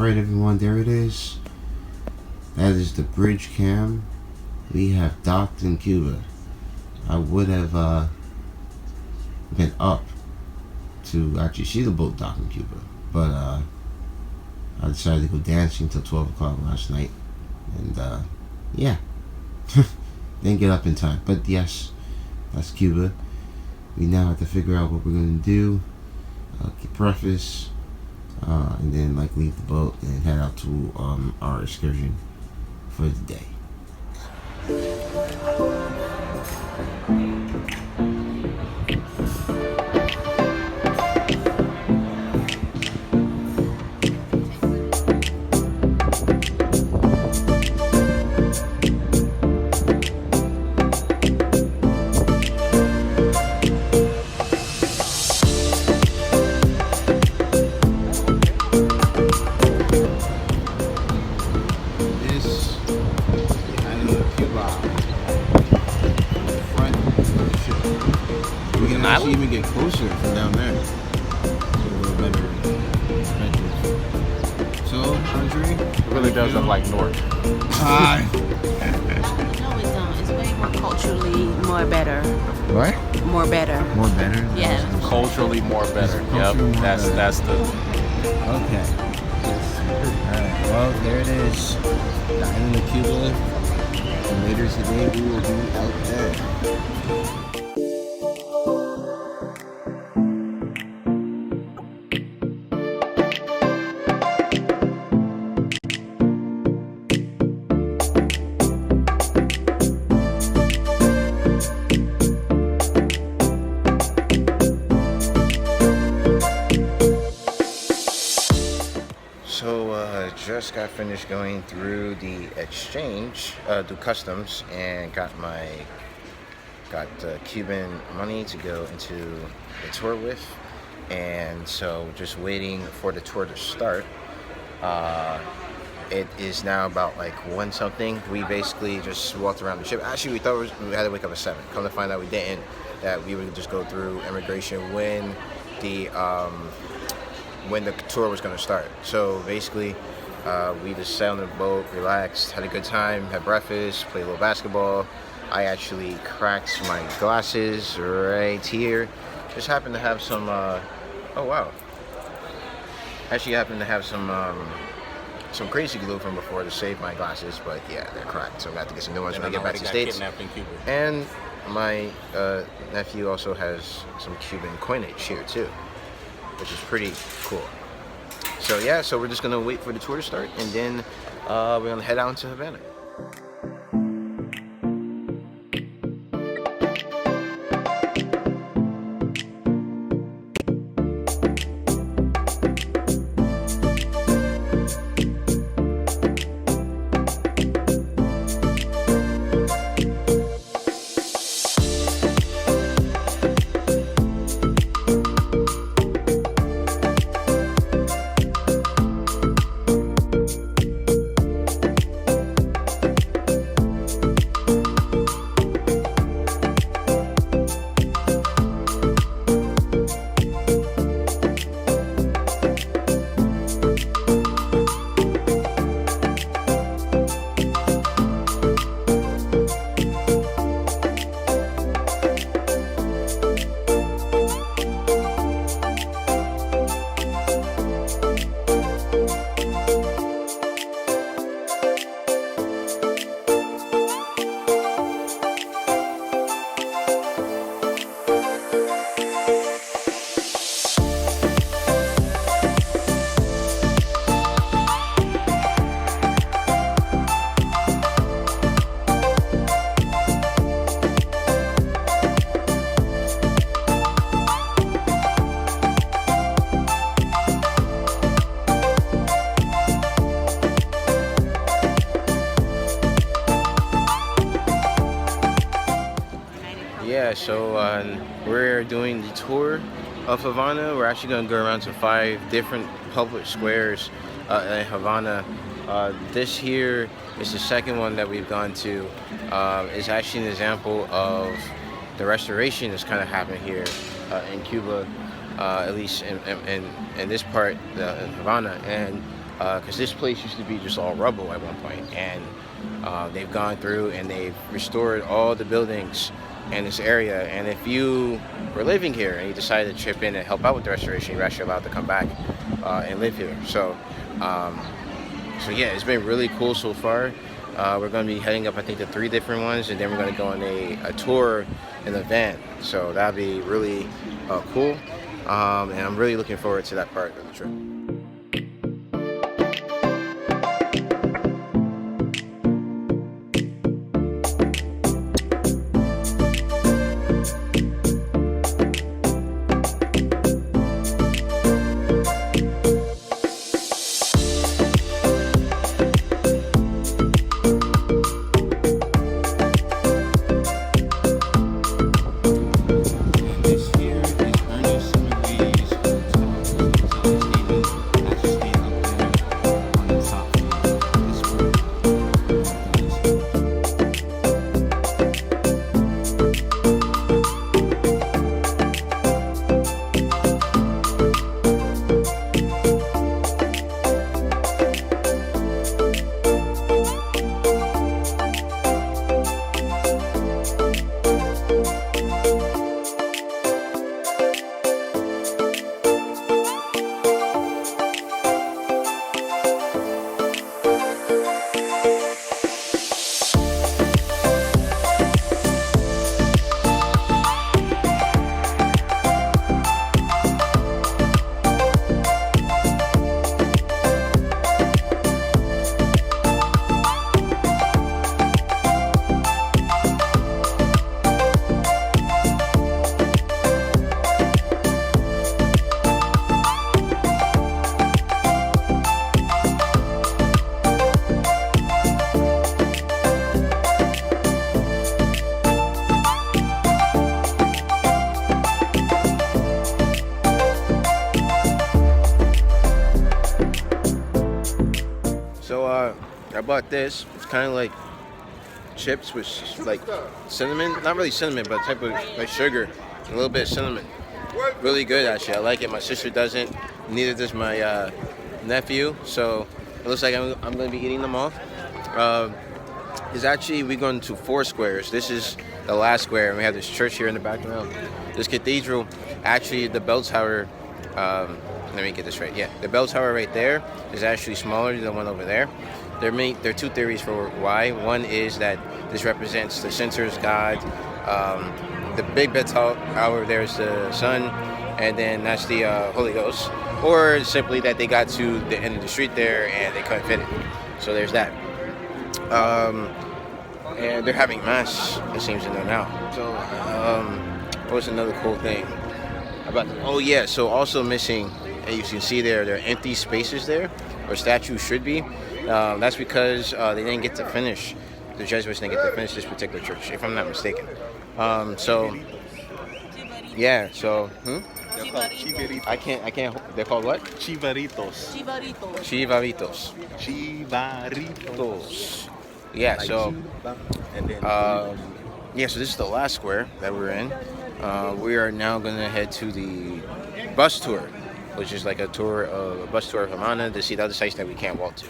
Alright everyone, there it is. That is the bridge cam. We have docked in Cuba. I would have been up to actually see the boat dock in Cuba, but I decided to go dancing till 12 o'clock last night, and yeah, didn't get up in time. But yes, that's Cuba. We now have to figure out what we're gonna do, get breakfast, and then like leave the boat and head out to our excursion for the day. Even get closer from down there. So a little better perspective. So, Andre? It really does look like North. Hi. No, it don't. It's way more culturally more better. What? More better. More better? Yeah. Culturally more better. Yep. More That's better. the. Okay. Alright, well, there it is. The island of Cuba. And later today, we will be out there. Just got finished going through the exchange, through customs, and got Cuban money to go into the tour with, and so just waiting for the tour to start. It is now about like 1 something. We basically just walked around the ship. Actually, we thought we had to wake up at 7. Come to find out we didn't. That we would just go through immigration when the tour was going to start. So basically, we just sat on the boat, relaxed, had a good time, had breakfast, played a little basketball. I actually cracked my glasses right here. Just happened to have some, oh wow. Actually happened to have some crazy glue from before to save my glasses, but yeah, they're cracked. So I'm going to have to get some new ones when I get back to the States. And my nephew also has some Cuban coinage here too, which is pretty cool. So yeah, so we're just gonna wait for the tour to start, and then we're gonna head out to Havana. So we're doing the tour of Havana. We're actually going to go around to 5 different public squares in Havana. This here is the second one that we've gone to. It's actually an example of the restoration that's kind of happened here in Cuba, at least in this part, in Havana. And because this place used to be just all rubble at one point, and they've gone through and they've restored all the buildings in this area. And if you were living here and you decided to chip in and help out with the restoration, you're actually allowed to come back and live here. So yeah, it's been really cool so far. We're going to be heading up, I think, to 3 different ones, and then we're going to go on a tour in the van. So that'll be really cool, and I'm really looking forward to that part of the trip. I bought this. It's kind of like chips with like cinnamon, not really cinnamon, but a type of like sugar, a little bit of cinnamon. Really good, actually. I like it. My sister doesn't, neither does my nephew. So it looks like I'm going to be eating them all. Is actually, we're going to 4 squares. This is the last square, and we have this church here in the background. This cathedral, actually, the bell tower. Let me get this right. Yeah, the bell tower right there is actually smaller than the one over there. There are 2 theories for why. One is that this represents the center's God. The big bell tower there is the sun, and then that's the Holy Ghost. Or simply that they got to the end of the street there and they couldn't fit it. So there's that. And they're having mass, it seems, in there now. So what was another cool thing about them? Oh yeah, so also missing, and you can see there are empty spaces there, where statues should be. That's because they didn't get to finish. The Jesuits didn't get to finish this particular church, if I'm not mistaken. So yeah, so They're called chivaritos. I can't. They're called what? Chivaritos. Chivaritos. Chivaritos. Yeah. Like So and then yeah. So this is the last square that we're in. We are now gonna head to the bus tour, which is like a bus tour of Havana to see the other sites that we can't walk to.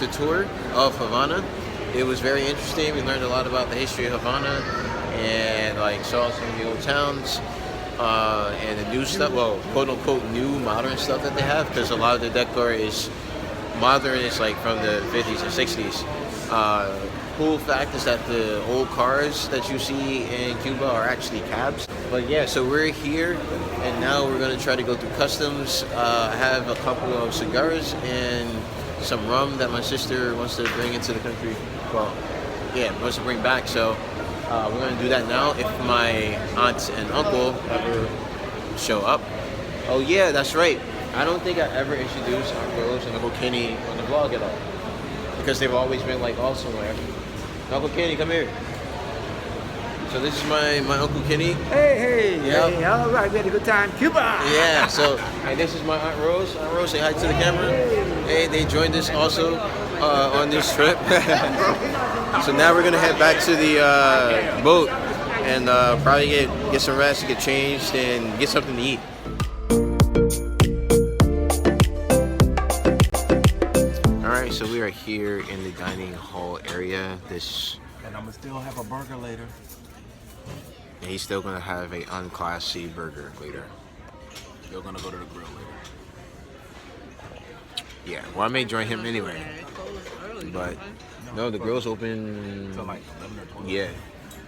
the tour of Havana. It was very interesting. We learned a lot about the history of Havana and like saw some of the old towns and the new stuff. Well, quote unquote new modern stuff that they have, because a lot of the decor is modern. It's like from the 50s and 60s. Cool fact is that the old cars that you see in Cuba are actually cabs. But yeah, so we're here and now we're gonna try to go through customs. I have a couple of cigars and some rum that my sister wants to bring into the country. Well, yeah, wants to bring back. So we're gonna do that now if my aunt and uncle ever show up. Oh yeah, that's right. I don't think I ever introduced Aunt Rose and Uncle Kenny on the vlog at all, because they've always been like off somewhere. Uncle Kenny, come here. So this is my Uncle Kenny. Hey, Yep. hey, all right, we had a good time. Cuba! Yeah, so and this is my Aunt Rose. Aunt Rose, say hi to the camera. Hey, they joined us also on this trip. So now we're gonna head back to the boat and probably get some rest, get changed, and get something to eat. Alright, so we are here in the dining hall area. And I'ma still have a burger later. And he's still gonna have a unclassy burger later. Still gonna go to the grill later. Yeah, well I may join him anyway. But no, the grill's open. Till like 11 or 12. Yeah,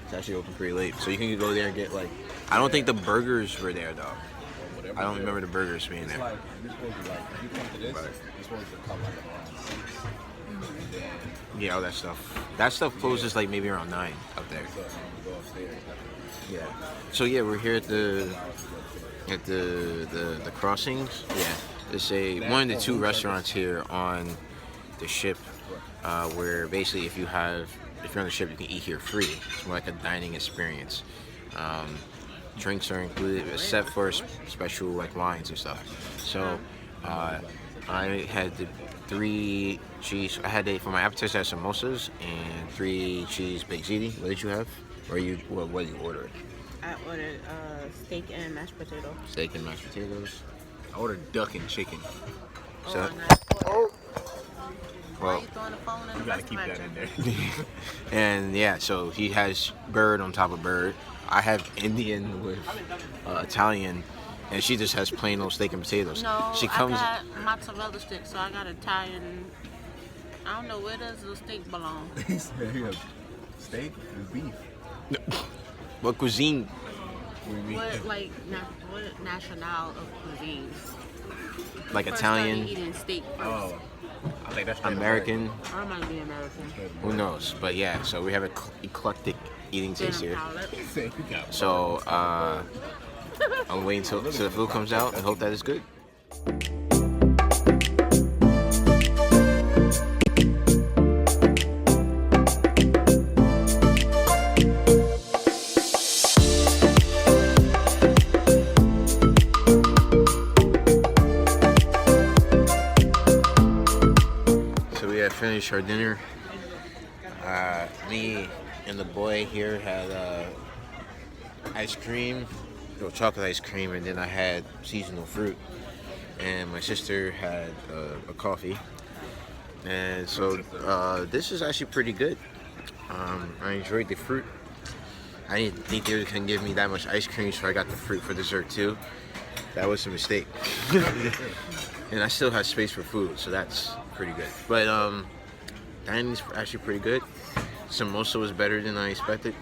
it's actually open pretty late. So you can go there and get like, I don't think the burgers were there though. I don't remember the burgers being It's there. like, you're supposed to like, if you come to this, you're supposed to come like around 6. And then Yeah, all that stuff. That stuff closes like maybe around 9 up there. so you go upstairs. Yeah. So yeah, we're here at the crossings. Yeah. It's one of the 2 restaurants here on the ship, where basically if you're on the ship, you can eat here free. It's more like a dining experience. Drinks are included, except for special like wines and stuff. So I had the 3 cheese. I had for my appetizer, I had samosas and 3 cheese baked ziti. What did you have? Or what did you order? I ordered steak and mashed potato. Steak and mashed potatoes. I ordered duck and chicken. So, and I why well, you throwing the phone in the You gotta restaurant? keep that in there. and yeah, so he has bird on top of bird. I have Indian with Italian, and she just has plain old steak and potatoes. No, She comes. I got mozzarella sticks, so I got Italian. I don't know, where does the steak belong? He said here, steak and beef. What cuisine? What what national of cuisine? Like First Italian, started eating steak first. Oh, I think that's straight American. Or might be American. Who knows? But yeah, so we have an eclectic eating taste here. American. You got So I'm waiting till the food comes out and hope that it's good. So we have finished our dinner. Me and the boy here had ice cream, chocolate ice cream, and then I had seasonal fruit. And my sister had a coffee. And so this is actually pretty good. I enjoyed the fruit. I didn't think they can give me that much ice cream, so I got the fruit for dessert too. That was a mistake. And I still had space for food, so that's pretty good. But dining's actually pretty good. Samosa was better than I expected.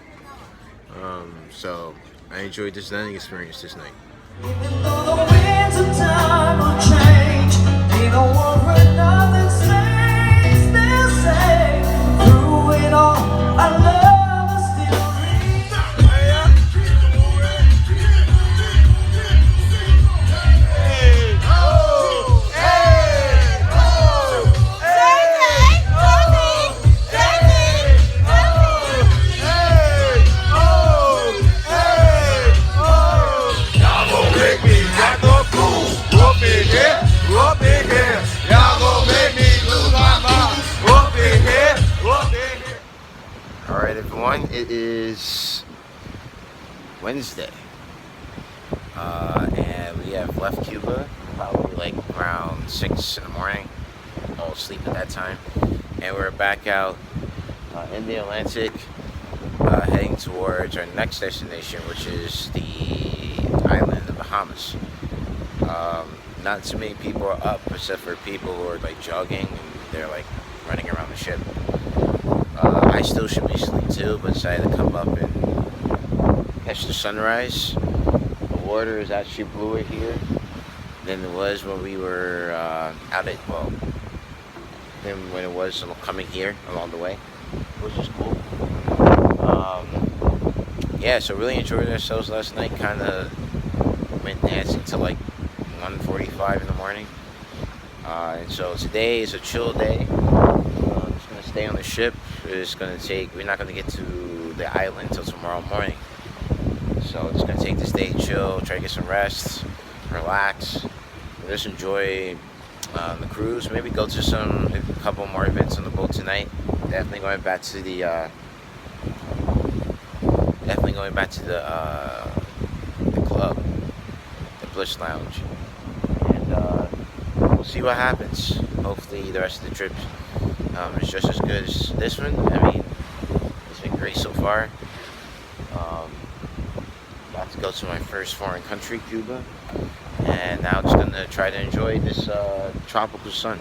So I enjoyed this dining experience this night. Even though the winds of time will change, ain't no worry, nothing stays the same. Through it all, our love will still remain. Alright everyone, it is Wednesday. And we have left Cuba probably like around 6 in the morning. Oh, asleep at that time. And we're back out in the Atlantic, heading towards our next destination, which is the island of the Bahamas. Not too many people are up, except for people who are like jogging and they're like running around the ship. I still should be asleep too, but decided to come up and catch the sunrise. The water is actually bluer here than it was when we were out at, well, than when it was coming here along the way, which is cool. Yeah, so really enjoyed ourselves last night. Kind of went dancing till like 1:45 in the morning. And so today is a chill day. I'm just gonna stay on the ship. We're not gonna get to the island until tomorrow morning. So just gonna take this day chill, try to get some rest, relax, just enjoy the cruise. Maybe go to a couple more events on the boat tonight. Definitely going back to the club, the Bliss Lounge, and we'll see what happens. Hopefully the rest of the trip is just as good as this one. I mean, it's been great so far. About to go to my first foreign country, Cuba, and now just gonna try to enjoy this tropical sun.